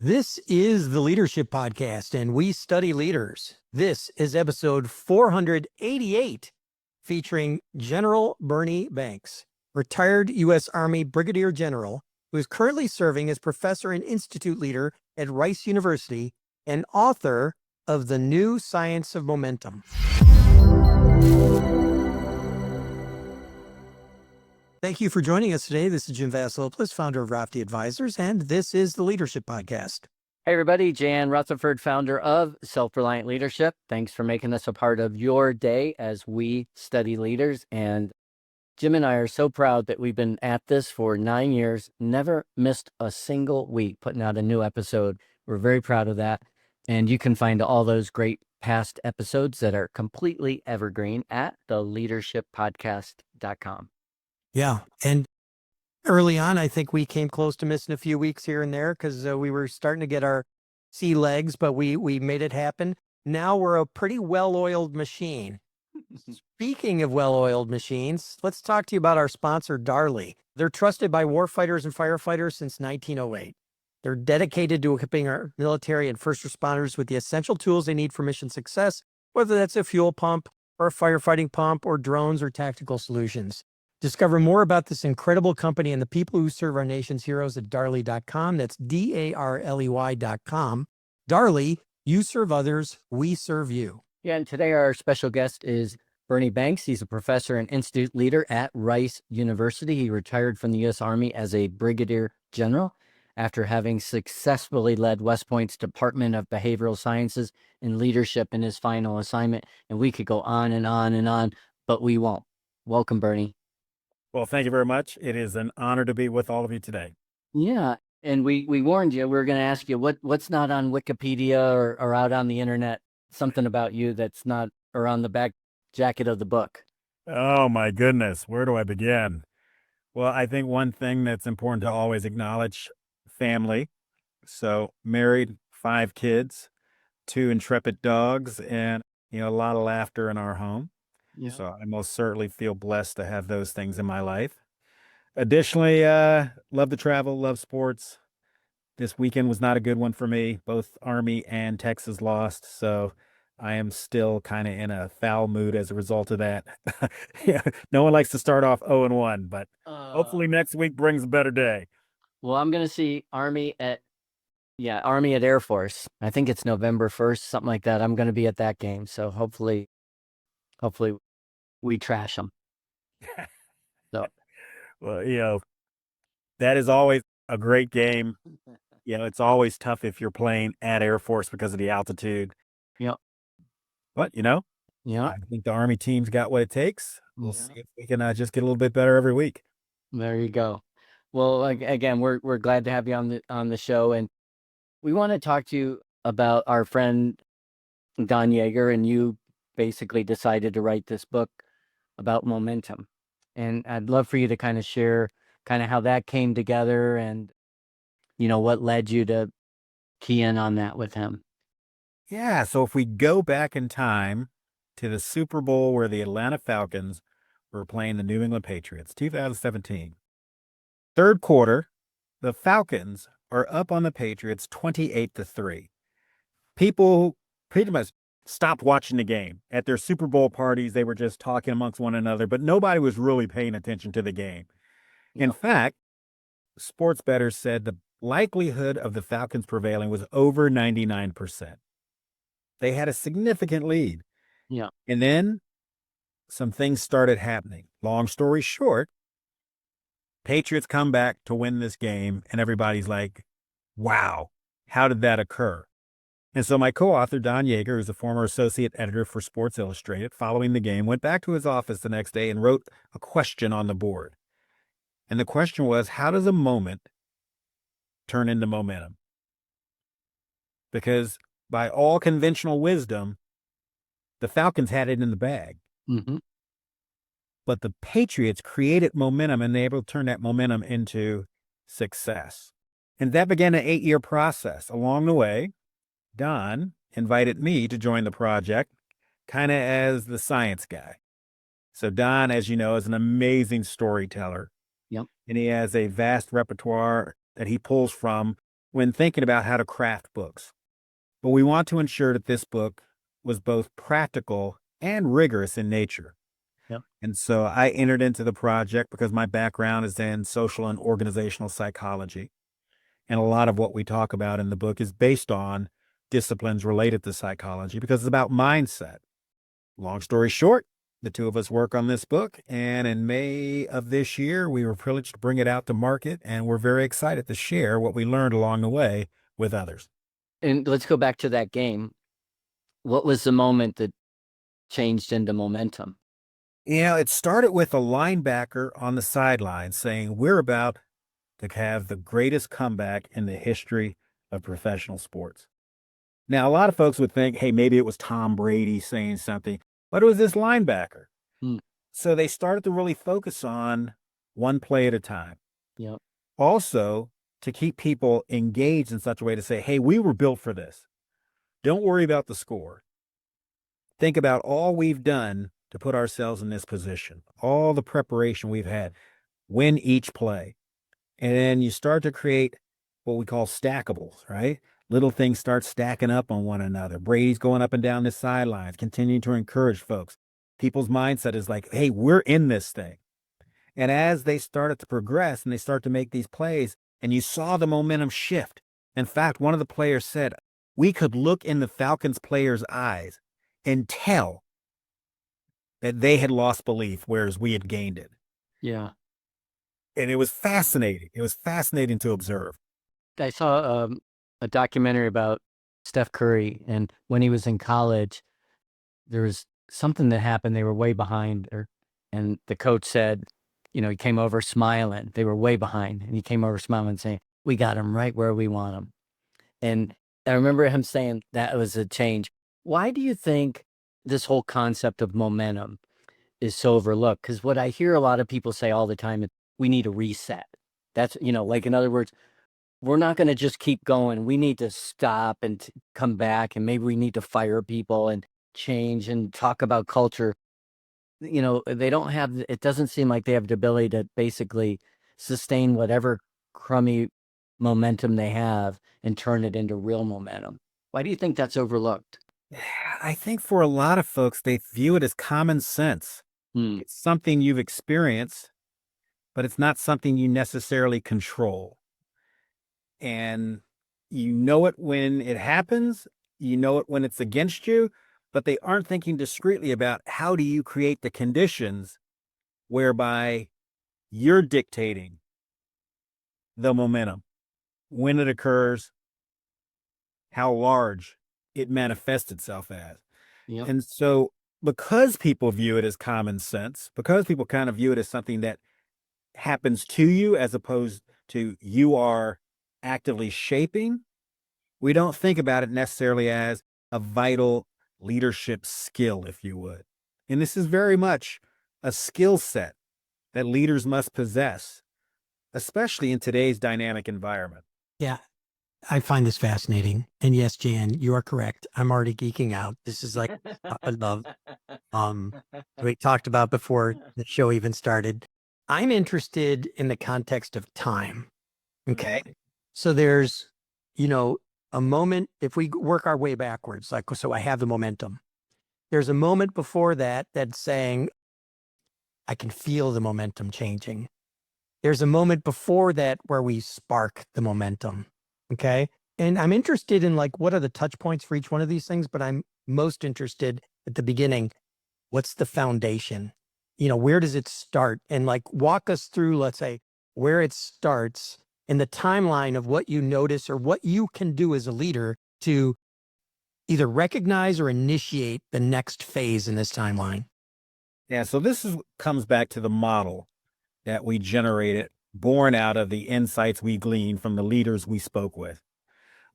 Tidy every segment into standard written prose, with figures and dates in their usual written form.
This is the Leadership Podcast, and we study leaders. This is episode 488, featuring General Bernie Banks, retired U.S. Army Brigadier General, who is currently serving as professor and institute leader at Rice University and author of The New Science of Momentum. Thank you for joining us today. This is Jim Vasilopoulos, founder of Rafty Advisors, and this is the Leadership Podcast. Hey, everybody. Jan Rutherford, founder of Self-Reliant Leadership. Thanks for making this a part of your day as we study leaders. And Jim and I are so proud that we've been at this for 9 years, never missed a single week putting out a new episode. We're very proud of that. And you can find all those great past episodes that are completely evergreen at theleadershippodcast.com. Yeah. And early on, I think we came close to missing a few weeks here and there because we were starting to get our sea legs, but we made it happen. Now we're a pretty well-oiled machine. Speaking of well-oiled machines, let's talk to you about our sponsor, Darley. They're trusted by warfighters and firefighters since 1908. They're dedicated to equipping our military and first responders with the essential tools they need for mission success, whether that's a fuel pump or a firefighting pump or drones or tactical solutions. Discover more about this incredible company and the people who serve our nation's heroes at Darley.com. That's DARLEY.com. Darley, you serve others, we serve you. Yeah, and today our special guest is Bernie Banks. He's a professor and institute leader at Rice University. He retired from the U.S. Army as a Brigadier General after having successfully led West Point's Department of Behavioral Sciences and Leadership in his final assignment. And we could go on and on and on, but we won't. Welcome, Bernie. Well, thank you very much. It is an honor to be with all of you today. Yeah, and we warned you. We were going to ask you what's not on Wikipedia or out on the internet, something about you that's not or on the back jacket of the book. Oh, my goodness. Where do I begin? Well, I think one thing that's important to always acknowledge, family. So married, 5 kids, 2 intrepid dogs, and, a lot of laughter in our home. Yeah. So I most certainly feel blessed to have those things in my life. Additionally, love to travel, love sports. This weekend was not a good one for me. Both Army and Texas lost, so I am still kind of in a foul mood as a result of that. Yeah, no one likes to start off 0-1, but hopefully next week brings a better day. Well, I'm going to see Army at Air Force. I think it's November 1st, something like that. I'm going to be at that game, so hopefully we trash them. So, Well, that is always a great game. It's always tough if you're playing at Air Force because of the altitude. yeah, But, yeah. I think the Army team's got what it takes. We'll see if we can just get a little bit better every week. There you go. Well, again, we're glad to have you on the show, and we want to talk to you about our friend Don Yeager, and you basically decided to write this book about momentum. And I'd love for you to kind of share kind of how that came together and, what led you to key in on that with him. Yeah, so if we go back in time to the Super Bowl where the Atlanta Falcons were playing the New England Patriots, 2017. Third quarter, the Falcons are up on the Patriots 28-3. People pretty much stopped watching the game. At their Super Bowl parties, they were just talking amongst one another, but nobody was really paying attention to the game. In fact, sports bettors said the likelihood of the Falcons prevailing was over 99%. They had a significant lead. Yeah. And then some things started happening. Long story short, Patriots come back to win this game, and everybody's like, wow, how did that occur? And so my co-author, Don Yeager, who's a former associate editor for Sports Illustrated, following the game, went back to his office the next day and wrote a question on the board. And the question was, how does a moment turn into momentum? Because by all conventional wisdom, the Falcons had it in the bag. Mm-hmm. But the Patriots created momentum, and they were able to turn that momentum into success. And that began an 8-year process. Along the way, Don invited me to join the project, kind of as the science guy. So Don, as you know, is an amazing storyteller. Yep. And he has a vast repertoire that he pulls from when thinking about how to craft books. But we want to ensure that this book was both practical and rigorous in nature. Yep. And so I entered into the project because my background is in social and organizational psychology. And a lot of what we talk about in the book is based on disciplines related to psychology because it's about mindset. Long story short, the two of us work on this book, and in May of this year, we were privileged to bring it out to market, and we're very excited to share what we learned along the way with others. And let's go back to that game. What was the moment that changed into momentum? It started with a linebacker on the sideline saying, we're about to have the greatest comeback in the history of professional sports. Now, a lot of folks would think, hey, maybe it was Tom Brady saying something, but it was this linebacker. So they started to really focus on one play at a time. Yep. Also, to keep people engaged in such a way to say, hey, we were built for this. Don't worry about the score. Think about all we've done to put ourselves in this position, all the preparation we've had, win each play. And then you start to create what we call stackables, right? Little things start stacking up on one another. Brady's going up and down the sidelines, continuing to encourage folks. People's mindset is like, hey, we're in this thing. And as they started to progress and they start to make these plays, and you saw the momentum shift. In fact, one of the players said, we could look in the Falcons players' eyes and tell that they had lost belief, whereas we had gained it. Yeah. And it was fascinating. It was fascinating to observe. I saw a documentary about Steph Curry, and when he was in college, there was something that happened. They were way behind, and the coach said, he came over smiling. They were way behind, and he came over smiling saying, we got him right where we want him. And I remember him saying that was a change. Why do you think this whole concept of momentum is so overlooked? Because what I hear a lot of people say all the time is we need a reset. That's, like in other words, we're not going to just keep going. We need to stop and come back, and maybe we need to fire people and change and talk about culture. They don't have, it doesn't seem like they have the ability to basically sustain whatever crummy momentum they have and turn it into real momentum. Why do you think that's overlooked? I think for a lot of folks, they view it as common sense. It's something you've experienced, but it's not something you necessarily control. And you know it when it happens, you know it when it's against you, but they aren't thinking discreetly about how do you create the conditions whereby you're dictating the momentum, when it occurs, how large it manifests itself as. Yep. And so because people view it as common sense, because people kind of view it as something that happens to you as opposed to you are actively shaping, we don't think about it necessarily as a vital leadership skill, if you would. And this is very much a skill set that leaders must possess, especially in today's dynamic environment. Yeah, I find this fascinating. And yes, Jan, you are correct. I'm already geeking out. This is like I love we talked about before the show even started. I'm interested in the context of time. Okay. So there's, a moment, if we work our way backwards, like, so I have the momentum. There's a moment before that that's saying, I can feel the momentum changing. There's a moment before that where we spark the momentum. Okay. And I'm interested in like, what are the touch points for each one of these things? But I'm most interested at the beginning. What's the foundation? Where does it start? And like, walk us through, let's say, where it starts in the timeline of what you notice or what you can do as a leader to either recognize or initiate the next phase in this timeline. Yeah, so comes back to the model that we generated, born out of the insights we gleaned from the leaders we spoke with.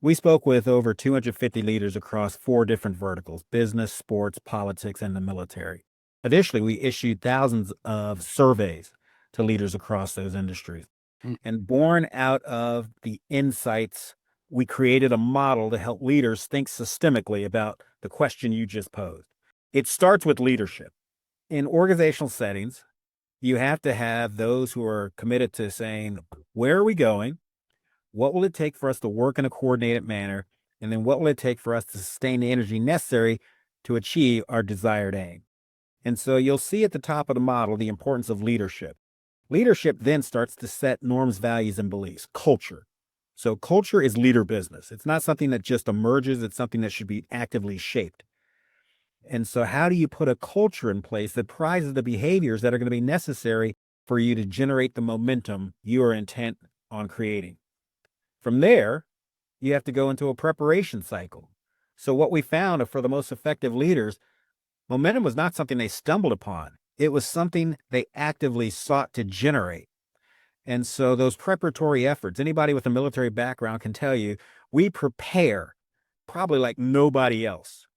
We spoke with over 250 leaders across 4 different verticals: business, sports, politics, and the military. Additionally, we issued thousands of surveys to leaders across those industries. And born out of the insights, we created a model to help leaders think systemically about the question you just posed. It starts with leadership. In organizational settings, you have to have those who are committed to saying, where are we going? What will it take for us to work in a coordinated manner? And then what will it take for us to sustain the energy necessary to achieve our desired aim? And so you'll see at the top of the model the importance of leadership. Leadership then starts to set norms, values, and beliefs, culture. So culture is leader business. It's not something that just emerges. It's something that should be actively shaped. And so how do you put a culture in place that prizes the behaviors that are going to be necessary for you to generate the momentum you are intent on creating? From there, you have to go into a preparation cycle. So what we found for the most effective leaders, momentum was not something they stumbled upon. It was something they actively sought to generate. And so those preparatory efforts, anybody with a military background can tell you, we prepare probably like nobody else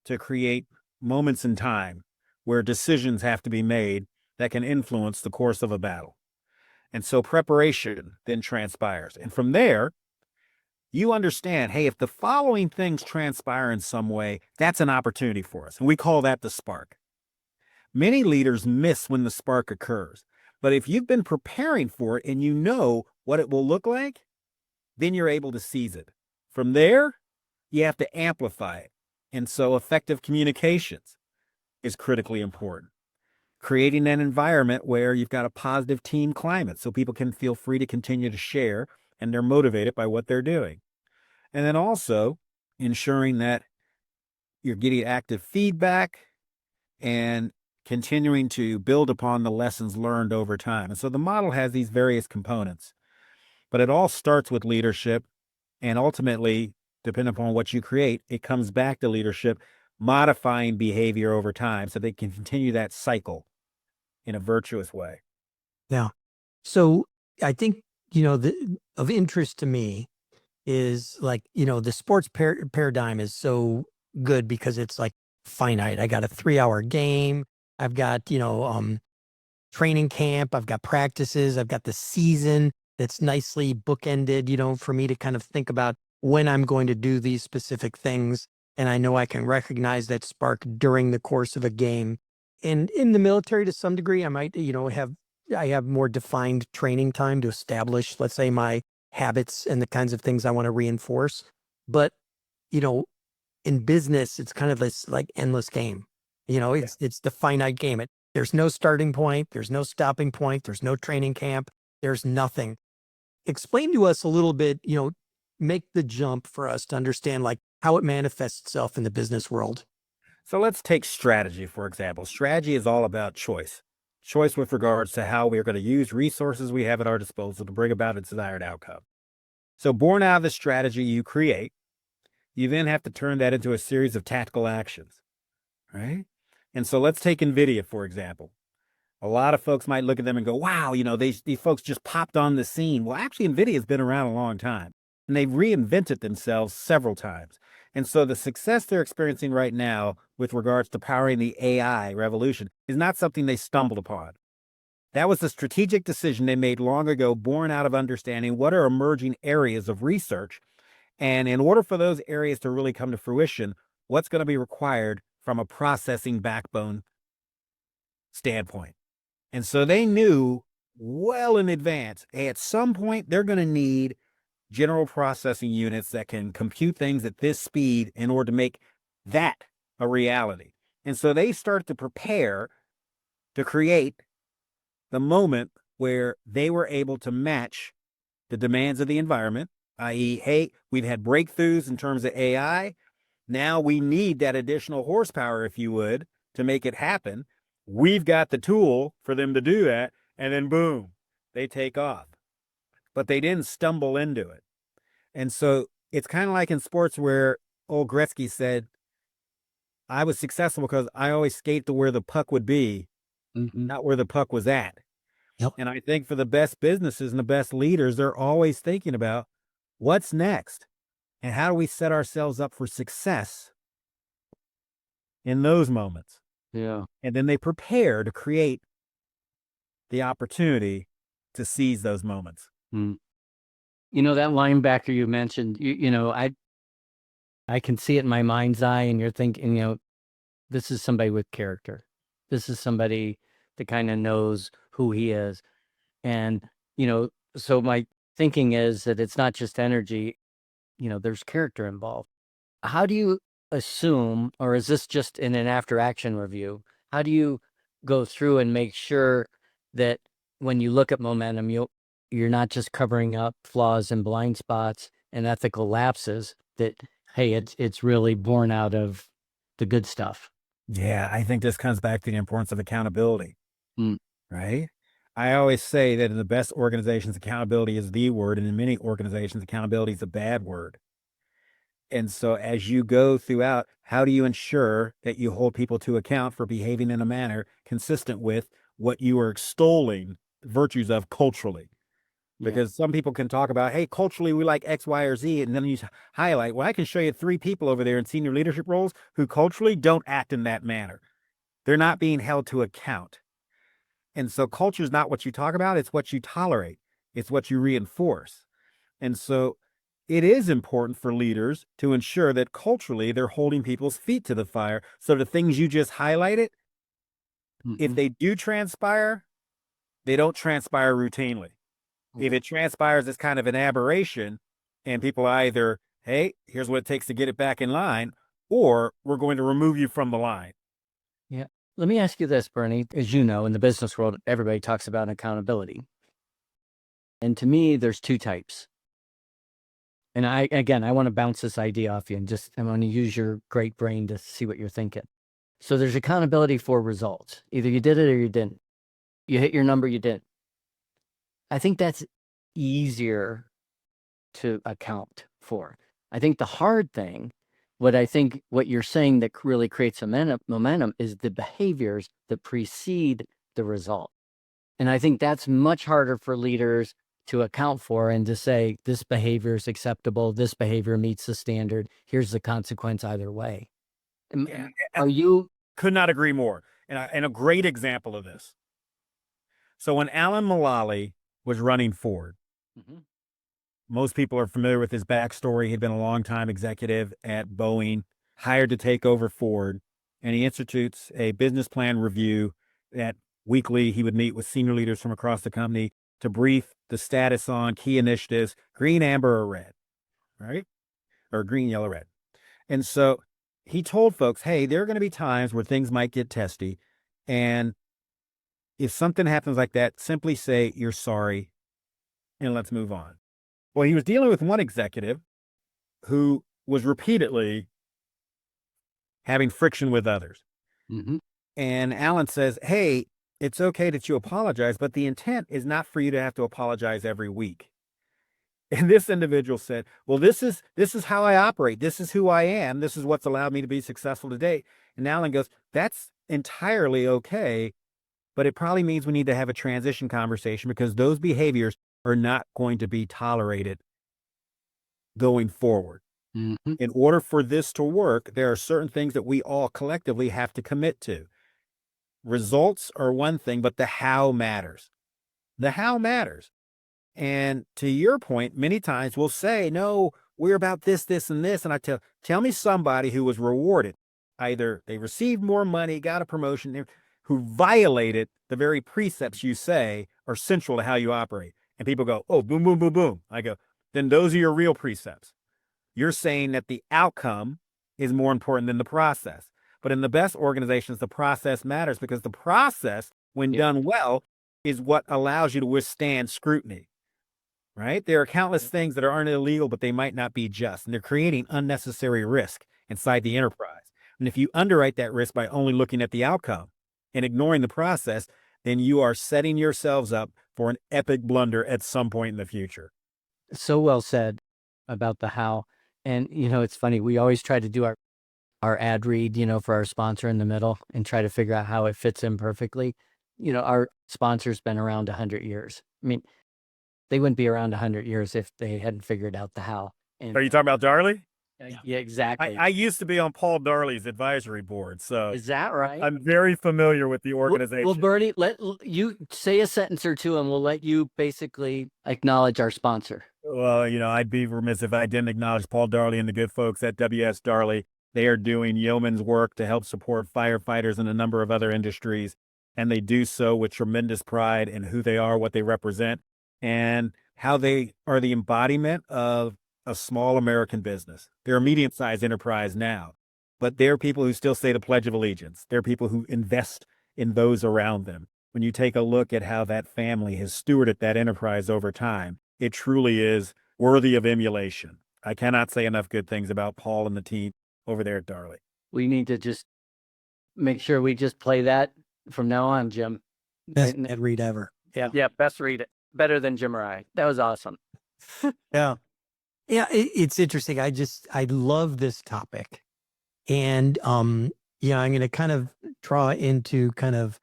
to create moments in time where decisions have to be made that can influence the course of a battle. And so preparation then transpires. And from there, you understand, hey, if the following things transpire in some way, that's an opportunity for us. And we call that the spark. Many leaders miss when the spark occurs. But if you've been preparing for it and you know what it will look like, then you're able to seize it. From there, you have to amplify it. And so effective communications is critically important. Creating an environment where you've got a positive team climate so people can feel free to continue to share and they're motivated by what they're doing. And then also ensuring that you're getting active feedback and continuing to build upon the lessons learned over time. And so the model has these various components, but it all starts with leadership. And ultimately, depending upon what you create, it comes back to leadership, modifying behavior over time so they can continue that cycle in a virtuous way. Yeah. So I think, of interest to me is like, the sports paradigm is so good because it's like finite. I got a 3-hour game. I've got, training camp. I've got practices. I've got the season that's nicely bookended, for me to kind of think about when I'm going to do these specific things. And I know I can recognize that spark during the course of a game. And in the military, to some degree, I might, I have more defined training time to establish, let's say, my habits and the kinds of things I want to reinforce. But, in business, it's kind of this like endless game. It's the finite game. There's no starting point. There's no stopping point. There's no training camp. There's nothing. Explain to us a little bit, make the jump for us to understand like how it manifests itself in the business world. So let's take strategy, for example. Strategy is all about choice. Choice with regards to how we're going to use resources we have at our disposal to bring about a desired outcome. So born out of the strategy you create, you then have to turn that into a series of tactical actions, right? And so let's take Nvidia, for example. A lot of folks might look at them and go, wow, these folks just popped on the scene. Well, actually, Nvidia has been around a long time, and they've reinvented themselves several times. And so the success they're experiencing right now with regards to powering the AI revolution is not something they stumbled upon. That was a strategic decision they made long ago, born out of understanding what are emerging areas of research. And in order for those areas to really come to fruition, what's going to be required from a processing backbone standpoint. And so they knew well in advance, hey, at some point, they're going to need general processing units that can compute things at this speed in order to make that a reality. And so they started to prepare to create the moment where they were able to match the demands of the environment, i.e., hey, we've had breakthroughs in terms of AI. Now we need that additional horsepower, if you would, to make it happen. We've got the tool for them to do that. And then boom, they take off. But they didn't stumble into it. And so it's kind of like in sports where old Gretzky said, I was successful because I always skate to where the puck would be, not where the puck was at. Yep. And I think for the best businesses and the best leaders, they're always thinking about what's next and how do we set ourselves up for success in those moments. Yeah. And then they prepare to create the opportunity to seize those moments. Mm. That linebacker you mentioned, I can see it in my mind's eye, and you're thinking, this is somebody with character. This is somebody that kind of knows who he is. And, so my thinking is that it's not just energy, there's character involved. How do you assume, or is this just in an after action review? How do you go through and make sure that when you look at momentum, you're not just covering up flaws and blind spots and ethical lapses, that, hey, it's really born out of the good stuff? Yeah, I think this comes back to the importance of accountability, Mm. right? I always say that in the best organizations, accountability is the word, and in many organizations, accountability is a bad word. And so as you go throughout, how do you ensure that you hold people to account for behaving in a manner consistent with what you are extolling virtues of culturally? Because some people can talk about, hey, culturally, we like X, Y, or Z. And then you highlight, well, I can show you 3 people over there in senior leadership roles who culturally don't act in that manner. They're not being held to account. And so culture is not what you talk about. It's what you tolerate. It's what you reinforce. And so it is important for leaders to ensure that culturally they're holding people's feet to the fire. So the things you just highlighted, if they do transpire, they don't transpire routinely. If it transpires as kind of an aberration and people either, hey, here's what it takes to get it back in line, or we're going to remove you from the line. Yeah. Let me ask you this, Bernie. As you know, in the business world, everybody talks about accountability. And to me, there's 2 types. And I want to bounce this idea off you, and I want to use your great brain to see what you're thinking. So there's accountability for results. Either you did it or you didn't. You hit your number, you didn't. I think that's easier to account for. I think the hard thing, what you're saying that really creates a momentum is the behaviors that precede the result. And I think that's much harder for leaders to account for and to say, this behavior is acceptable, this behavior meets the standard, here's the consequence either way. Are you? Could not agree more. And a great example of this. So when Alan Mulally was running Ford, most people are familiar with his backstory. He'd been a longtime executive at Boeing, hired to take over Ford, and he institutes a business plan review that weekly he would meet with senior leaders from across the company to brief the status on key initiatives, green, amber, or red, right? Or green, yellow, red. And so he told folks, hey, there are going to be times where things might get testy. And if something happens like that, simply say, you're sorry, and let's move on. Well, he was dealing with one executive who was repeatedly having friction with others. And Alan says, hey, it's okay that you apologize, but the intent is not for you to have to apologize every week. And this individual said, well, this is how I operate. This is who I am. This is what's allowed me to be successful today. And Alan goes, that's entirely okay, but it probably means we need to have a transition conversation because those behaviors are not going to be tolerated going forward. In order for this to work, there are certain things that we all collectively have to commit to. Results are one thing, but the how matters. The how matters. And to your point, many times we'll say, no, we're about this, this, and this. And I tell me somebody who was rewarded. Either they received more money, got a promotion, who violated the very precepts you say are central to how you operate. And people go, oh, boom, boom, boom, boom. I go, then those are your real precepts. You're saying that the outcome is more important than the process. But in the best organizations, the process matters because the process, when done well, is what allows you to withstand scrutiny, right? There are countless things that aren't illegal, but they might not be just, and they're creating unnecessary risk inside the enterprise. And if you underwrite that risk by only looking at the outcome and ignoring the process, then you are setting yourselves up for an epic blunder at some point in the future. So well said about the how. And, it's funny, we always try to do our ad read, for our sponsor in the middle and try to figure out how it fits in perfectly. Our sponsor's been around 100 years. I mean, they wouldn't be around 100 years if they hadn't figured out the how. And Are you talking about Darley? yeah, exactly. I used to be on Paul Darley's advisory board, so Is that right? I'm very familiar with the organization. Well, Bernie, let you say a sentence or two and we'll let you basically acknowledge our sponsor. Well, I'd be remiss if I didn't acknowledge Paul Darley and the good folks at W.S. Darley. They are doing yeoman's work to help support firefighters and a number of other industries, and they do so with tremendous pride in who they are, what they represent. And how they are the embodiment of a small American business. They're a medium-sized enterprise now, but they're people who still say the Pledge of Allegiance. They're people who invest in those around them. When you take a look at how that family has stewarded that enterprise over time, it truly is worthy of emulation. I cannot say enough good things about Paul and the team over there at Darley. We need to just make sure we just play that from now on, Jim. Best ad read ever. Yeah. Yeah, best read it. Better than Jim or I. That was awesome. Yeah. Yeah. It's interesting. I love this topic. And, I'm going to kind of draw into kind of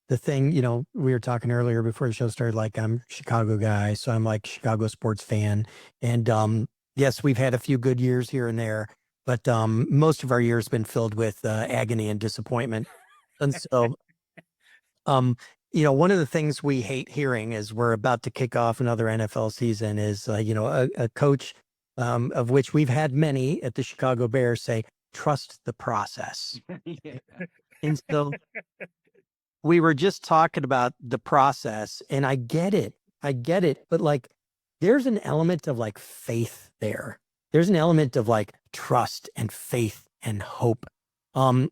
the thing, we were talking earlier before the show started, like I'm a Chicago guy. So I'm like Chicago sports fan. And, yes, we've had a few good years here and there, but, most of our years have been filled with, agony and disappointment. And so, one of the things we hate hearing as we're about to kick off another NFL season is, a coach, of which we've had many at the Chicago Bears say, trust the process. Yeah. And so we were just talking about the process, and I get it, but like, there's an element of like faith there. There's an element of like trust and faith and hope. I'm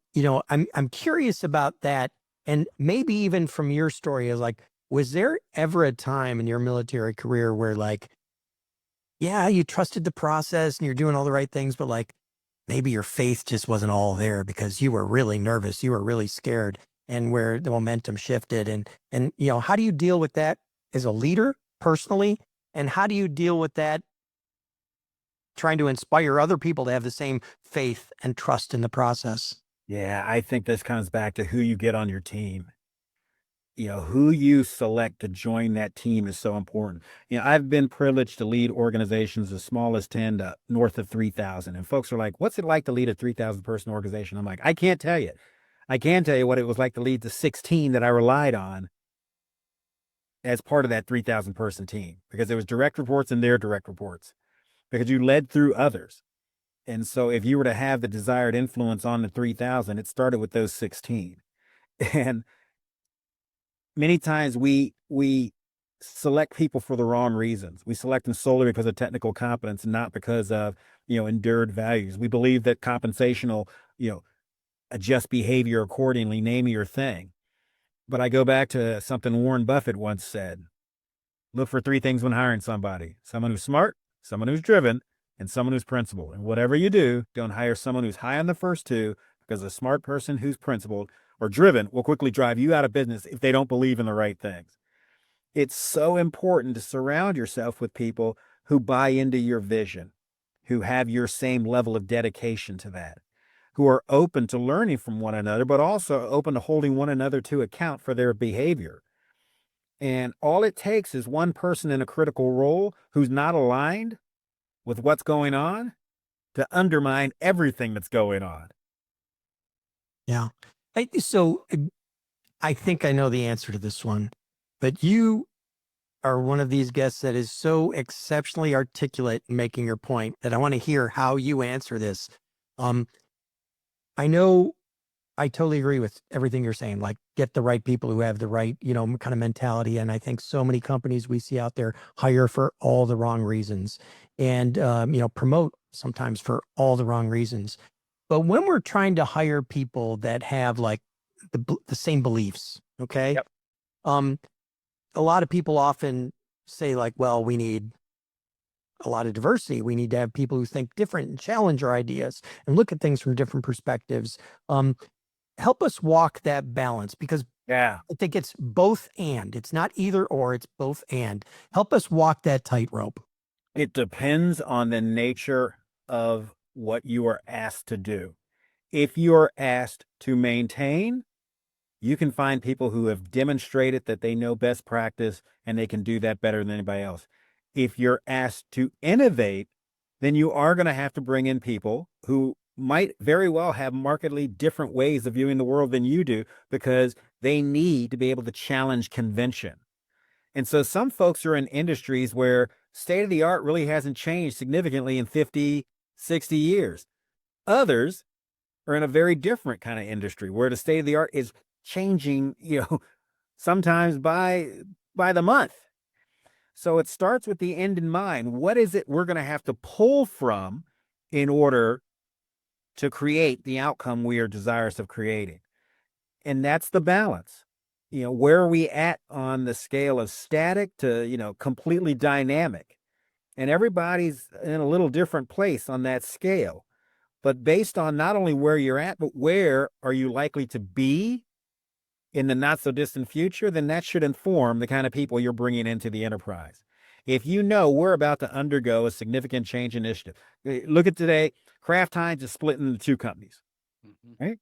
curious about that. And maybe even from your story is like, was there ever a time in your military career where like, yeah, you trusted the process and you're doing all the right things, but like maybe your faith just wasn't all there because you were really nervous, you were really scared, and where the momentum shifted? And how do you deal with that as a leader personally? And how do you deal with that trying to inspire other people to have the same faith and trust in the process? Yeah, I think this comes back to who you get on your team. Who you select to join that team is so important. I've been privileged to lead organizations as small as 10 to north of 3,000. And folks are like, what's it like to lead a 3,000 person organization? I'm like, I can't tell you. I can tell you what it was like to lead the 16 that I relied on as part of that 3,000 person team, because there was direct reports and their direct reports, because you led through others. And so if you were to have the desired influence on the 3,000, it started with those 16. And many times we select people for the wrong reasons. We select them solely because of technical competence, not because of, endured values. We believe that compensation will, adjust behavior accordingly, name your thing. But I go back to something Warren Buffett once said: look for three things when hiring somebody: someone who's smart, someone who's driven, and someone who's principled. And whatever you do, don't hire someone who's high on the first two, because a smart person who's principled or driven will quickly drive you out of business if they don't believe in the right things. It's so important to surround yourself with people who buy into your vision, who have your same level of dedication to that, who are open to learning from one another, but also open to holding one another to account for their behavior. And all it takes is one person in a critical role who's not aligned with what's going on to undermine everything that's going on. Yeah. So I think I know the answer to this one, but you are one of these guests that is so exceptionally articulate in making your point that I want to hear how you answer this. I know I totally agree with everything you're saying, like get the right people who have the right, kind of mentality. And I think so many companies we see out there hire for all the wrong reasons and, promote sometimes for all the wrong reasons. But when we're trying to hire people that have like the same beliefs, okay? Yep. A lot of people often say like, well, we need a lot of diversity. We need to have people who think different and challenge our ideas and look at things from different perspectives. Help us walk that balance, because Yeah. I think it's both and. It's not either or, it's both and. Help us walk that tightrope. It depends on the nature of what you are asked to do. If you are asked to maintain, you can find people who have demonstrated that they know best practice and they can do that better than anybody else. If you're asked to innovate, then you are going to have to bring in people who might very well have markedly different ways of viewing the world than you do, because they need to be able to challenge convention. And so some folks are in industries where state of the art really hasn't changed significantly in 50, 60 years. Others are in a very different kind of industry where the state of the art is changing, sometimes by the month. So it starts with the end in mind. What is it we're going to have to pull from in order to create the outcome we are desirous of creating? And that's the balance. Where are we at on the scale of static to, completely dynamic? And everybody's in a little different place on that scale. But based on not only where you're at, but where are you likely to be in the not so distant future, then that should inform the kind of people you're bringing into the enterprise. If you know we're about to undergo a significant change initiative, look at today, Kraft Heinz is split into two companies, right?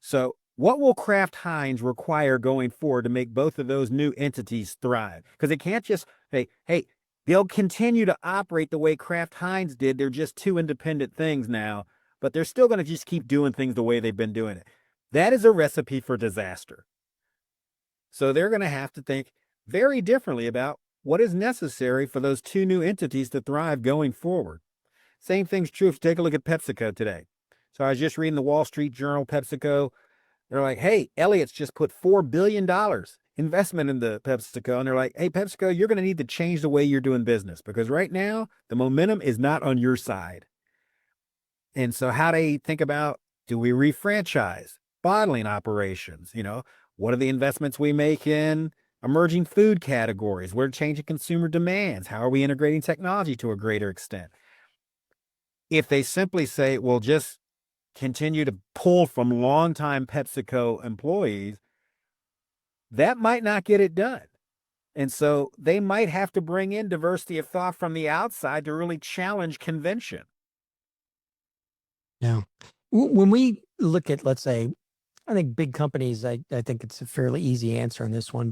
So what will Kraft Heinz require going forward to make both of those new entities thrive? Because it can't just, hey, they'll continue to operate the way Kraft Heinz did. They're just two independent things now, but they're still going to just keep doing things the way they've been doing it. That is a recipe for disaster. So they're going to have to think very differently about what is necessary for those two new entities to thrive going forward. Same thing's true if you take a look at PepsiCo today. So I was just reading the Wall Street Journal, PepsiCo. They're like, hey, Elliott's just put $4 billion investment into PepsiCo. And they're like, hey, PepsiCo, you're going to need to change the way you're doing business because right now the momentum is not on your side. And so how they think about, do we refranchise bottling operations? What are the investments we make in emerging food categories? What are changing consumer demands? How are we integrating technology to a greater extent? If they simply say, well, just continue to pull from longtime PepsiCo employees, that might not get it done. And so they might have to bring in diversity of thought from the outside to really challenge convention. Yeah. When we look at, let's say, I think big companies, I think it's a fairly easy answer on this one.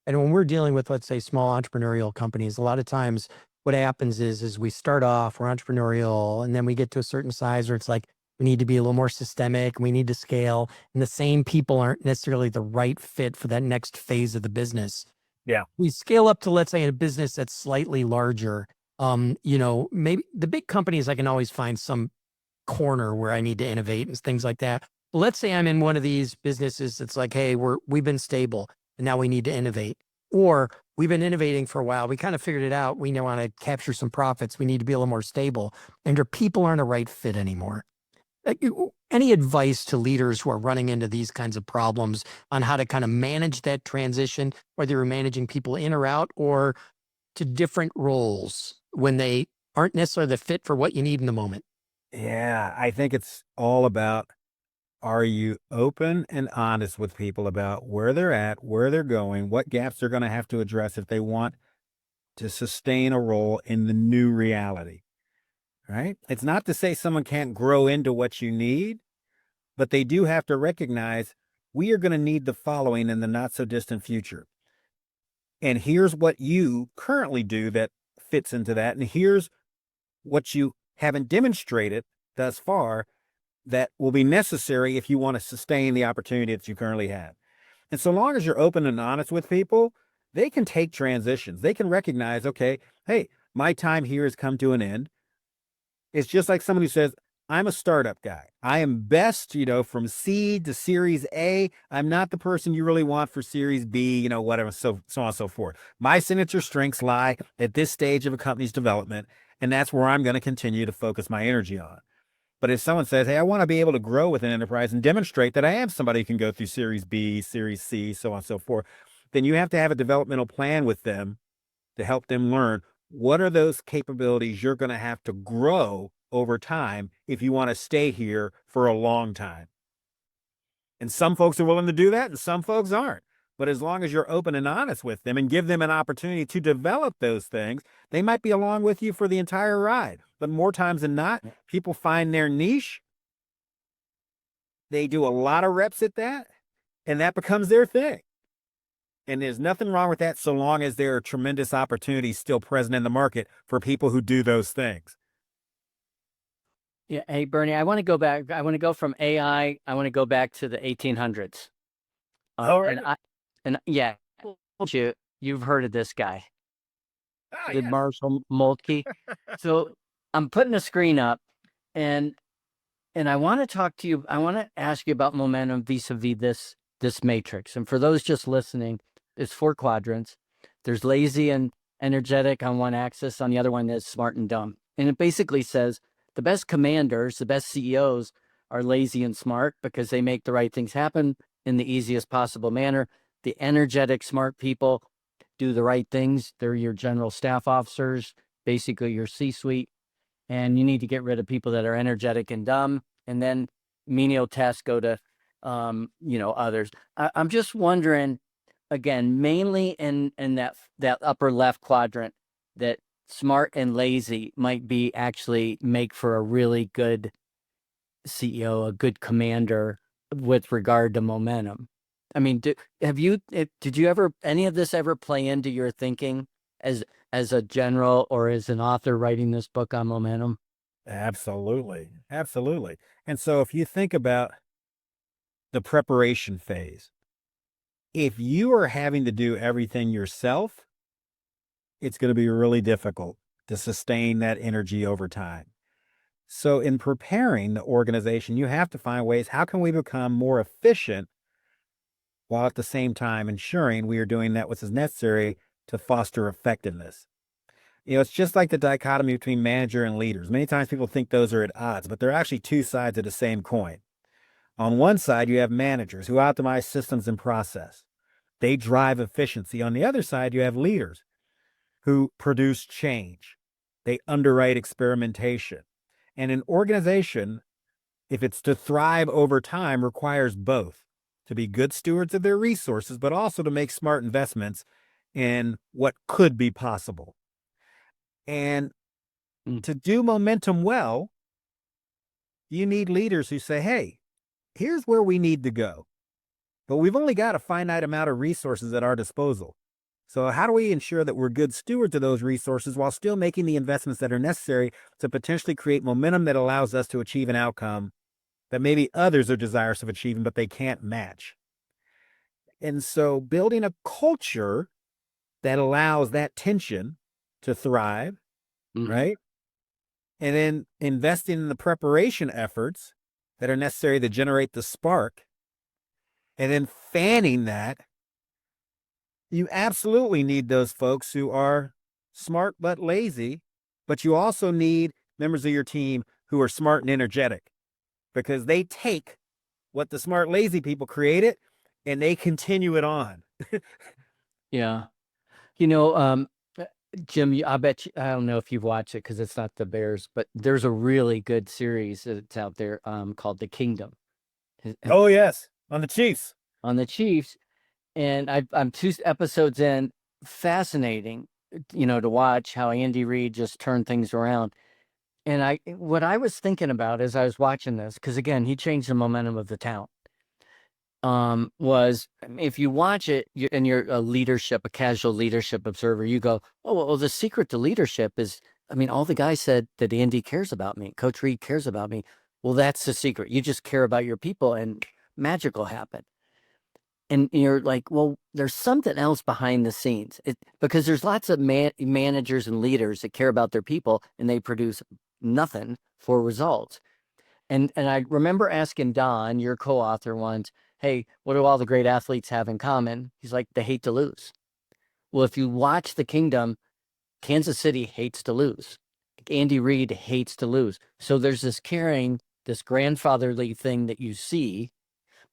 And when we're dealing with, let's say, small entrepreneurial companies, a lot of times what happens is we start off, we're entrepreneurial, and then we get to a certain size where it's like, we need to be a little more systemic, we need to scale, and the same people aren't necessarily the right fit for that next phase of the business. Yeah. We scale up to, let's say, a business that's slightly larger. Maybe the big companies, I can always find some corner where I need to innovate and things like that. Let's say I'm in one of these businesses that's like, hey, we've been stable and now we need to innovate. Or we've been innovating for a while. We kind of figured it out. We want to capture some profits. We need to be a little more stable. And your people aren't a right fit anymore. Any advice to leaders who are running into these kinds of problems on how to kind of manage that transition, whether you're managing people in or out or to different roles when they aren't necessarily the fit for what you need in the moment? Yeah, I think it's all about, are you open and honest with people about where they're at, where they're going, what gaps they're going to have to address if they want to sustain a role in the new reality, right? It's not to say someone can't grow into what you need, but they do have to recognize we are going to need the following in the not so distant future. And here's what you currently do that fits into that. And here's what you haven't demonstrated thus far that will be necessary if you want to sustain the opportunity that you currently have. And so long as you're open and honest with people, they can take transitions. They can recognize, okay, hey, my time here has come to an end. It's just like someone who says, I'm a startup guy. I am best, from seed to Series A. I'm not the person you really want for Series B, whatever, so on and so forth. My signature strengths lie at this stage of a company's development, and that's where I'm going to continue to focus my energy on. But if someone says, hey, I want to be able to grow with an enterprise and demonstrate that I am somebody who can go through Series B, Series C, so on and so forth, then you have to have a developmental plan with them to help them learn what are those capabilities you're going to have to grow over time if you want to stay here for a long time. And some folks are willing to do that and some folks aren't. But as long as you're open and honest with them and give them an opportunity to develop those things, they might be along with you for the entire ride. But more times than not, people find their niche. They do a lot of reps at that, and that becomes their thing. And there's nothing wrong with that so long as there are tremendous opportunities still present in the market for people who do those things. Yeah. Hey, Bernie, I want to go back. I want to go from AI. I want to go back to the 1800s. Right. Yeah, you've heard of this guy, Oh, the yes. Marshall Moltke. So I'm putting a screen up, and I want to talk to you. I want to ask you about momentum vis-a-vis this matrix. And for those just listening, it's 4 quadrants. There's lazy and energetic on one axis, on the other one is smart and dumb. And it basically says the best commanders, the best CEOs are lazy and smart because they make the right things happen in the easiest possible manner. The energetic, smart people do the right things. They're your general staff officers, basically your C-suite. And you need to get rid of people that are energetic and dumb. And then menial tasks go to, others. I'm just wondering, again, mainly in that upper left quadrant, that smart and lazy might be actually make for a really good CEO, a good commander with regard to momentum. I mean, did you ever, any of this ever play into your thinking as a general or as an author writing this book on momentum? Absolutely. Absolutely. And so if you think about the preparation phase, if you are having to do everything yourself, it's going to be really difficult to sustain that energy over time. So in preparing the organization, you have to find ways, how can we become more efficient while at the same time ensuring we are doing that which is necessary to foster effectiveness? It's just like the dichotomy between manager and leaders. Many times people think those are at odds, but they're actually two sides of the same coin. On one side, you have managers who optimize systems and process. They drive efficiency. On the other side, you have leaders who produce change. They underwrite experimentation. And an organization, if it's to thrive over time, requires both to be good stewards of their resources, but also to make smart investments in what could be possible. And to do momentum well, you need leaders who say, hey, here's where we need to go, but we've only got a finite amount of resources at our disposal. So how do we ensure that we're good stewards of those resources while still making the investments that are necessary to potentially create momentum that allows us to achieve an outcome that maybe others are desirous of achieving, but they can't match? And so building a culture that allows that tension to thrive, right? And then investing in the preparation efforts that are necessary to generate the spark, and then fanning that. You absolutely need those folks who are smart but lazy, but you also need members of your team who are smart and energetic, because they take what the smart, lazy people created and they continue it on. Yeah. Jim, I bet you, I don't know if you've watched it because it's not the Bears, but there's a really good series that's out there called The Kingdom. Oh, yes. On the Chiefs. On the Chiefs. And I'm 2 episodes in. Fascinating, to watch how Andy Reid just turned things around. And what I was thinking about as I was watching this, because again, he changed the momentum of the town, was if you watch it and you're a casual leadership observer, you go, oh, well, the secret to leadership is, all the guys said that Andy cares about me. Coach Reid cares about me. Well, that's the secret. You just care about your people and magic will happen. And you're like, well, there's something else behind the scenes, because there's lots of managers and leaders that care about their people and they produce nothing for results. And I remember asking Don, your co-author, once, hey, what do all the great athletes have in common? He's like, they hate to lose. Well, if you watch The Kingdom, Kansas City hates to lose. Andy Reid hates to lose. So there's this caring, this grandfatherly thing that you see,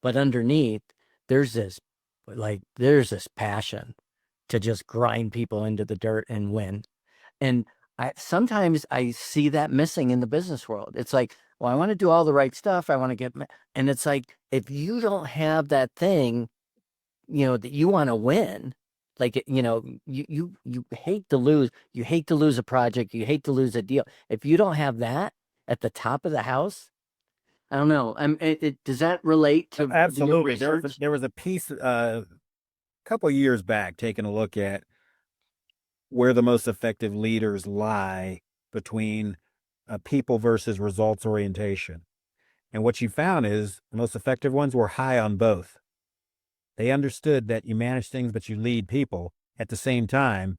but underneath, there's this passion to just grind people into the dirt and win. And sometimes I see that missing in the business world. It's like, well, I want to do all the right stuff. I want to and it's like, if you don't have that thing, that you want to win, like, you hate to lose. You hate to lose a project. You hate to lose a deal. If you don't have that at the top of the house, I don't know. Does that relate to Absolutely? your There was a piece a couple of years back taking a look at where the most effective leaders lie between people versus results orientation. And what you found is the most effective ones were high on both. They understood that you manage things, but you lead people. At the same time,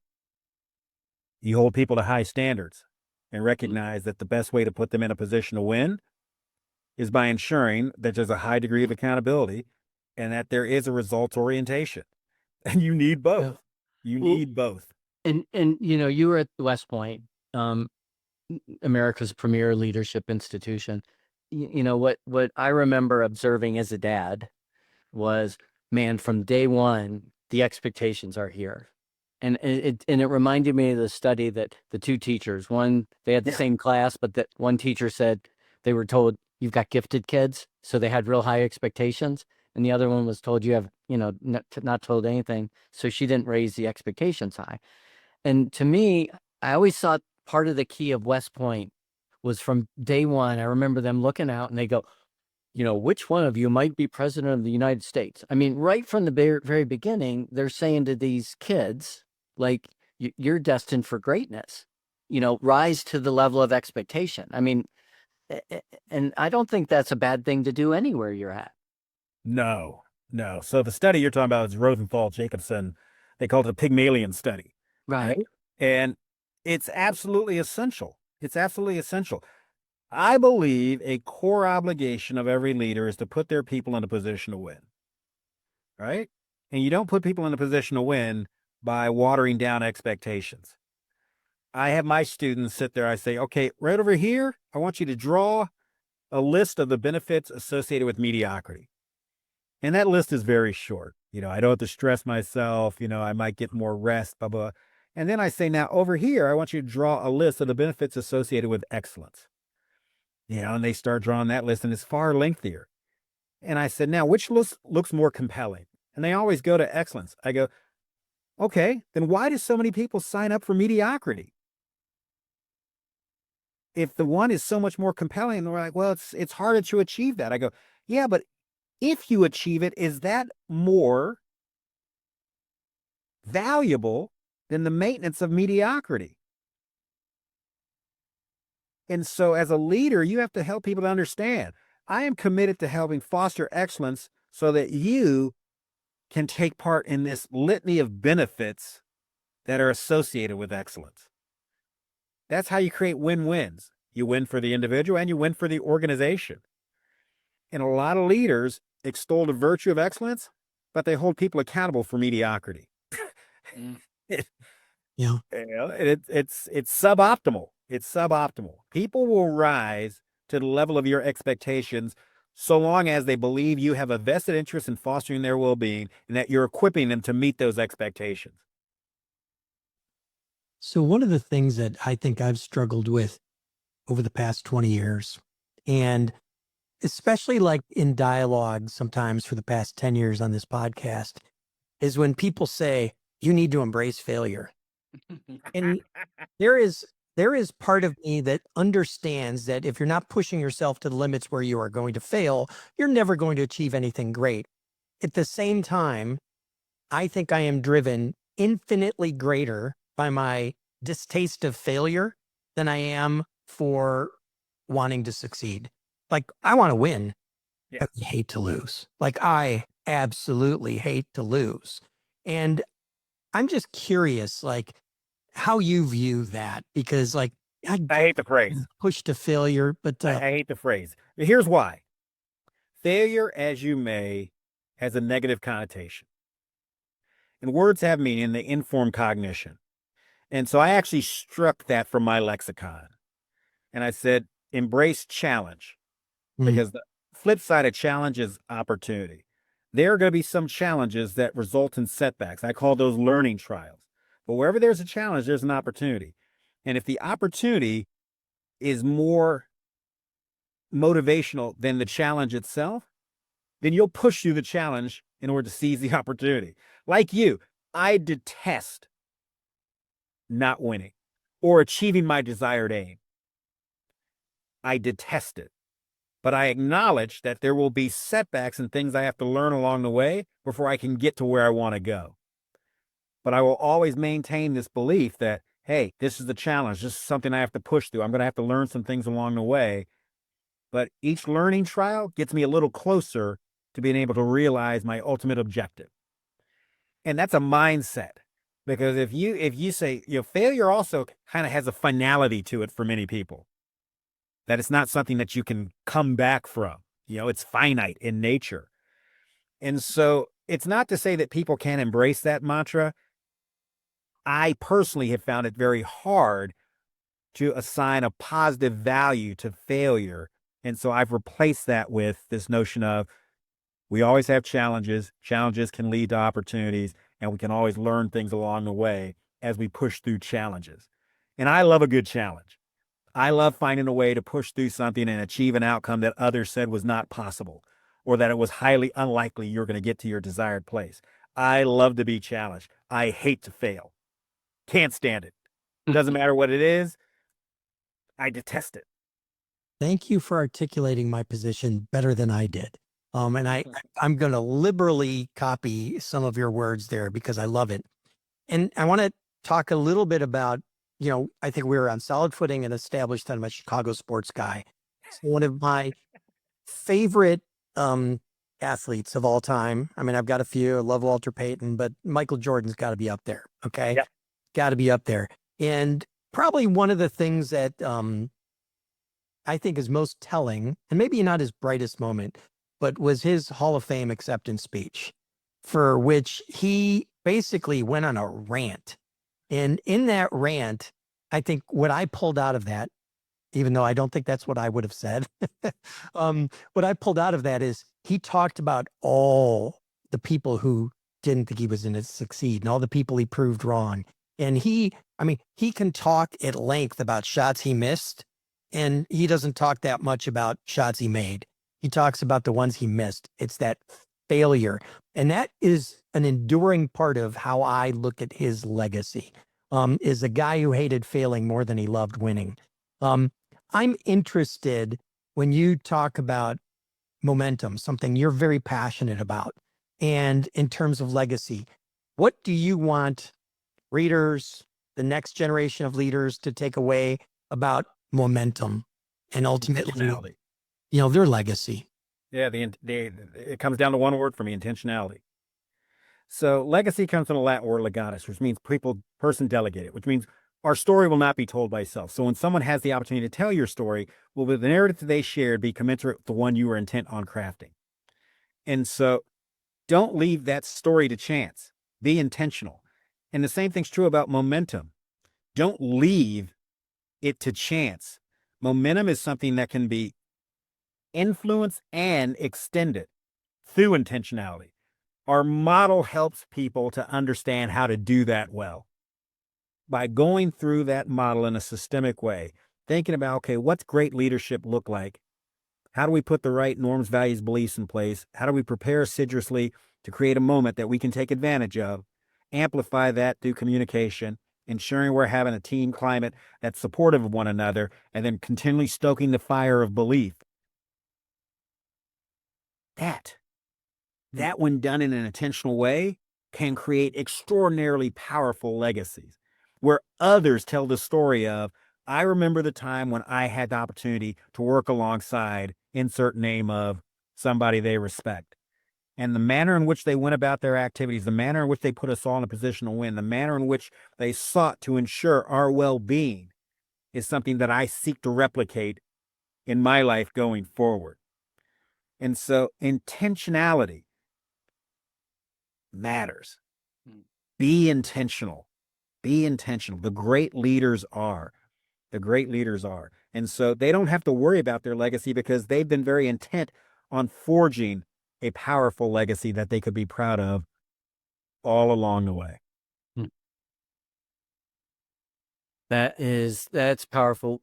you hold people to high standards and recognize that the best way to put them in a position to win is by ensuring that there's a high degree of accountability and that there is a results orientation. And you need both. You need both. And you were at West Point, America's premier leadership institution. What I remember observing as a dad was, man, from day one, the expectations are here. And it reminded me of the study that the two teachers, one, they had the same class, but that one teacher said they were told, you've got gifted kids, so they had real high expectations. And the other one was told, you have, not told anything, so she didn't raise the expectations high. And to me, I always thought part of the key of West Point was from day one. I remember them looking out and they go, which one of you might be president of the United States? I mean, right from the very beginning, they're saying to these kids, like, you're destined for greatness, rise to the level of expectation. I mean, and I don't think that's a bad thing to do anywhere you're at. No. So the study you're talking about is Rosenthal Jacobson. They called it a Pygmalion study. Right. And it's absolutely essential. It's absolutely essential. I believe a core obligation of every leader is to put their people in a position to win. Right? And you don't put people in a position to win by watering down expectations. I have my students sit there. I say, okay, right over here, I want you to draw a list of the benefits associated with mediocrity. And that list is very short. I don't have to stress myself. I might get more rest, blah, blah. And then I say, now over here, I want you to draw a list of the benefits associated with excellence. And they start drawing that list, and it's far lengthier. And I said, now, which list looks more compelling? And they always go to excellence. I go, okay, then why do so many people sign up for mediocrity? If the one is so much more compelling, they're like, well, it's harder to achieve that. I go, yeah, but if you achieve it, is that more valuable than the maintenance of mediocrity? And so as a leader, you have to help people to understand, I am committed to helping foster excellence so that you can take part in this litany of benefits that are associated with excellence. That's how you create win-wins. You win for the individual and you win for the organization. And a lot of leaders extol the virtue of excellence, but they hold people accountable for mediocrity. It's suboptimal. It's suboptimal. People will rise to the level of your expectations so long as they believe you have a vested interest in fostering their well-being and that you're equipping them to meet those expectations. So one of the things that I think I've struggled with over the past 20 years, and especially like in dialogue sometimes for the past 10 years on this podcast, is when people say, you need to embrace failure. And there is part of me that understands that if you're not pushing yourself to the limits where you are going to fail, you're never going to achieve anything great. At the same time, I think I am driven infinitely greater by my distaste of failure than I am for wanting to succeed. Like, I want to win, but I hate to lose. Like, I absolutely hate to lose. And I'm just curious, like, how you view that, because like, I hate the phrase. Push to failure, but I hate the phrase. Here's why. Failure, as you may, has a negative connotation. And words have meaning, they inform cognition. And so I actually struck that from my lexicon. And I said, embrace challenge. Because the flip side of challenge is opportunity. There are going to be some challenges that result in setbacks. I call those learning trials. But wherever there's a challenge, there's an opportunity. And if the opportunity is more motivational than the challenge itself, then you'll push through the challenge in order to seize the opportunity. Like you, I detest not winning or achieving my desired aim. I detest it. But I acknowledge that there will be setbacks and things I have to learn along the way before I can get to where I want to go. But I will always maintain this belief that, hey, this is the challenge. This is something I have to push through. I'm going to have to learn some things along the way. But each learning trial gets me a little closer to being able to realize my ultimate objective. And that's a mindset. Because if you say, failure also kind of has a finality to it for many people. That it's not something that you can come back from. It's finite in nature. And so it's not to say that people can't embrace that mantra. I personally have found it very hard to assign a positive value to failure. And so I've replaced that with this notion of we always have challenges. Challenges can lead to opportunities, and we can always learn things along the way as we push through challenges. And I love a good challenge. I love finding a way to push through something and achieve an outcome that others said was not possible, or that it was highly unlikely you're going to get to your desired place. I love to be challenged. I hate to fail. Can't stand it. Doesn't matter what it is. I detest it. Thank you for articulating my position better than I did. And I'm going to liberally copy some of your words there because I love it. And I want to talk a little bit about, I think we were on solid footing and established that I'm a Chicago sports guy. So one of my favorite athletes of all time. I mean, I've got a few. I love Walter Payton, but Michael Jordan's got to be up there. Okay. Yep. Got to be up there. And probably one of the things that I think is most telling, and maybe not his brightest moment, but was his Hall of Fame acceptance speech, for which he basically went on a rant. And in that rant, I think what I pulled out of that, even though I don't think that's what I would have said, what I pulled out of that is he talked about all the people who didn't think he was going to succeed and all the people he proved wrong. And he can talk at length about shots he missed, and he doesn't talk that much about shots he made. He talks about the ones he missed. It's that failure. And that is an enduring part of how I look at his legacy, is a guy who hated failing more than he loved winning. I'm interested when you talk about momentum, something you're very passionate about. And in terms of legacy, what do you want readers, the next generation of leaders to take away about momentum and ultimately, their legacy? Yeah, it comes down to one word for me: intentionality. So legacy comes from the Latin word legatus, which means person delegated, which means our story will not be told by itself. So when someone has the opportunity to tell your story, will the narrative they shared be commensurate with the one you were intent on crafting? And so don't leave that story to chance. Be intentional. And the same thing's true about momentum. Don't leave it to chance. Momentum is something that can be influenced and extended through intentionality. Our model helps people to understand how to do that well. By going through that model in a systemic way, thinking about, okay, what's great leadership look like? How do we put the right norms, values, beliefs in place? How do we prepare assiduously to create a moment that we can take advantage of? Amplify that through communication, ensuring we're having a team climate that's supportive of one another, and then continually stoking the fire of belief. That when done in an intentional way, can create extraordinarily powerful legacies where others tell the story of, I remember the time when I had the opportunity to work alongside insert name of somebody they respect. And the manner in which they went about their activities, the manner in which they put us all in a position to win, the manner in which they sought to ensure our well-being is something that I seek to replicate in my life going forward. And so intentionality matters. Be intentional. Be intentional. The great leaders are. And so they don't have to worry about their legacy because they've been very intent on forging a powerful legacy that they could be proud of all along the way. That's powerful.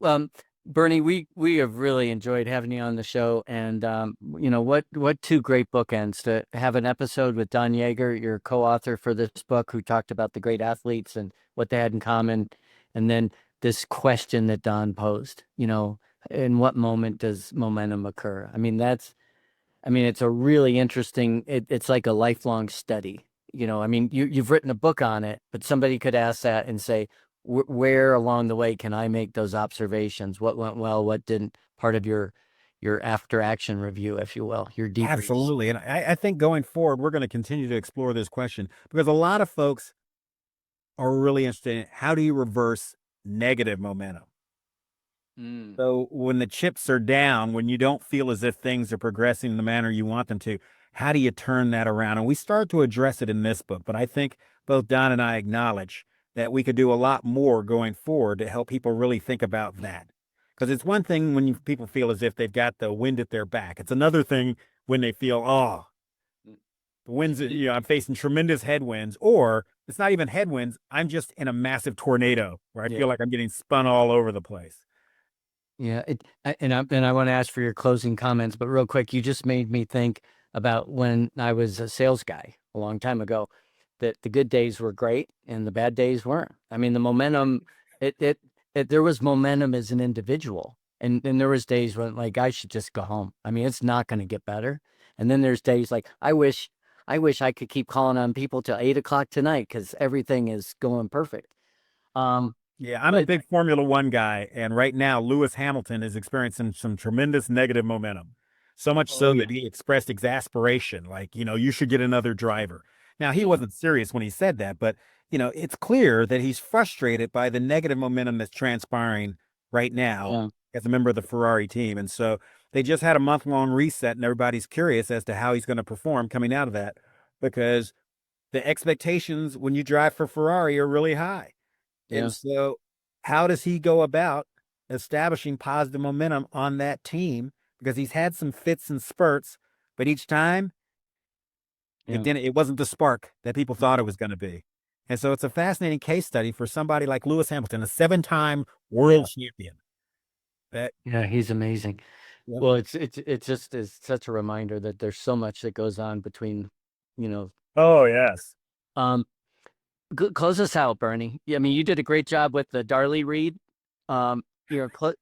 Bernie, we have really enjoyed having you on the show, and what two great bookends to have an episode with Don Yeager, your co-author for this book, who talked about the great athletes and what they had in common, and then this question that Don posed, in what moment does momentum occur? It's a really interesting, it's like a lifelong study. You've written a book on it, but somebody could ask that and say, where along the way can I make those observations? What went well? What didn't? Part of your after action review, if you will, your debrief. Absolutely. And I think going forward, we're going to continue to explore this question because a lot of folks are really interested in how do you reverse negative momentum? So when the chips are down, when you don't feel as if things are progressing in the manner you want them to, how do you turn that around? And we start to address it in this book, but I think both Don and I acknowledge that we could do a lot more going forward to help people really think about that. Because it's one thing when people feel as if they've got the wind at their back. It's another thing when they feel, oh, the winds, I'm facing tremendous headwinds, or it's not even headwinds. I'm just in a massive tornado where I feel like I'm getting spun all over the place. Yeah. And I want to ask for your closing comments, but real quick, you just made me think about when I was a sales guy a long time ago, that the good days were great and the bad days weren't. I mean, the momentum, there was momentum as an individual. And there was days when like, I should just go home. I mean, it's not going to get better. And then there's days like, I wish I could keep calling on people till 8 o'clock tonight because everything is going perfect. Yeah, I'm a big Formula One guy. And right now, Lewis Hamilton is experiencing some tremendous negative momentum. So much so that he expressed exasperation, like, you should get another driver. Now, he wasn't serious when he said that, but, it's clear that he's frustrated by the negative momentum that's transpiring right now as a member of the Ferrari team. And so they just had a month-long reset, and everybody's curious as to how he's going to perform coming out of that, because the expectations when you drive for Ferrari are really high. Yeah. And so how does he go about establishing positive momentum on that team? Because he's had some fits and spurts, but each time it wasn't the spark that people thought it was going to be. And so it's a fascinating case study for somebody like Lewis Hamilton, a 7-time world champion. He's amazing. Yep. Well, it's just such a reminder that there's so much that goes on between, Oh, yes. Close us out, Bernie. I mean, you did a great job with the Darley read.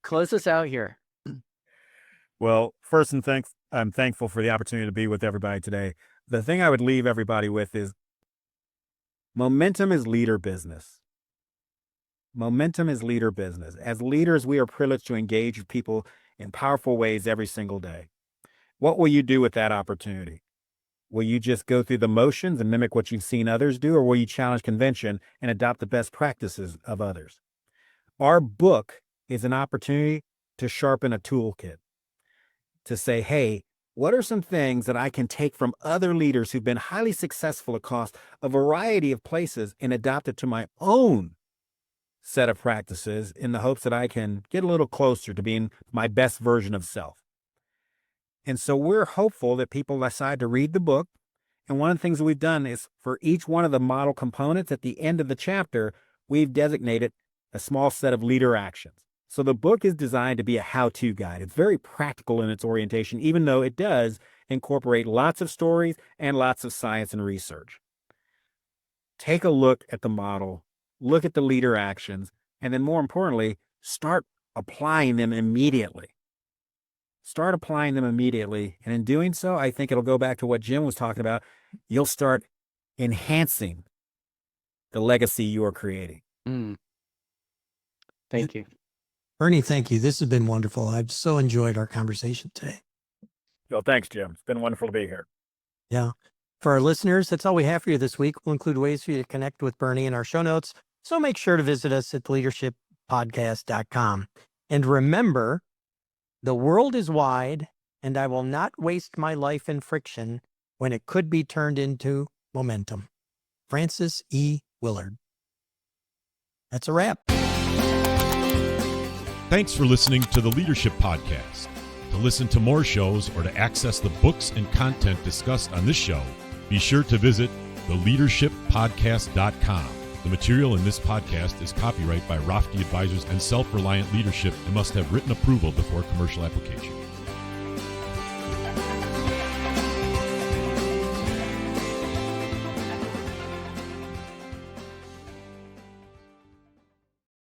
Close us out here. Well, first, I'm thankful for the opportunity to be with everybody today. The thing I would leave everybody with is momentum is leader business. Momentum is leader business. As leaders, we are privileged to engage with people in powerful ways every single day. What will you do with that opportunity? Will you just go through the motions and mimic what you've seen others do, or will you challenge convention and adopt the best practices of others? Our book is an opportunity to sharpen a toolkit, to say, hey, what are some things that I can take from other leaders who've been highly successful across a variety of places and adopt it to my own set of practices in the hopes that I can get a little closer to being my best version of self. And so we're hopeful that people decide to read the book. And one of the things that we've done is for each one of the model components at the end of the chapter, we've designated a small set of leader actions. So the book is designed to be a how-to guide. It's very practical in its orientation, even though it does incorporate lots of stories and lots of science and research. Take a look at the model, look at the leader actions, and then more importantly, start applying them immediately. Start applying them immediately. And in doing so, I think it'll go back to what Jim was talking about. You'll start enhancing the legacy you are creating. Thank you. Bernie, thank you. This has been wonderful. I've so enjoyed our conversation today. Well, thanks, Jim. It's been wonderful to be here. Yeah. For our listeners, that's all we have for you this week. We'll include ways for you to connect with Bernie in our show notes. So make sure to visit us at leadershippodcast.com. And remember, the world is wide, and I will not waste my life in friction when it could be turned into momentum. Francis E. Willard. That's a wrap. Thanks for listening to the Leadership Podcast. To listen to more shows or to access the books and content discussed on this show, be sure to visit theleadershippodcast.com. The material in this podcast is copyright by Rofke Advisors and Self-Reliant Leadership and must have written approval before commercial application.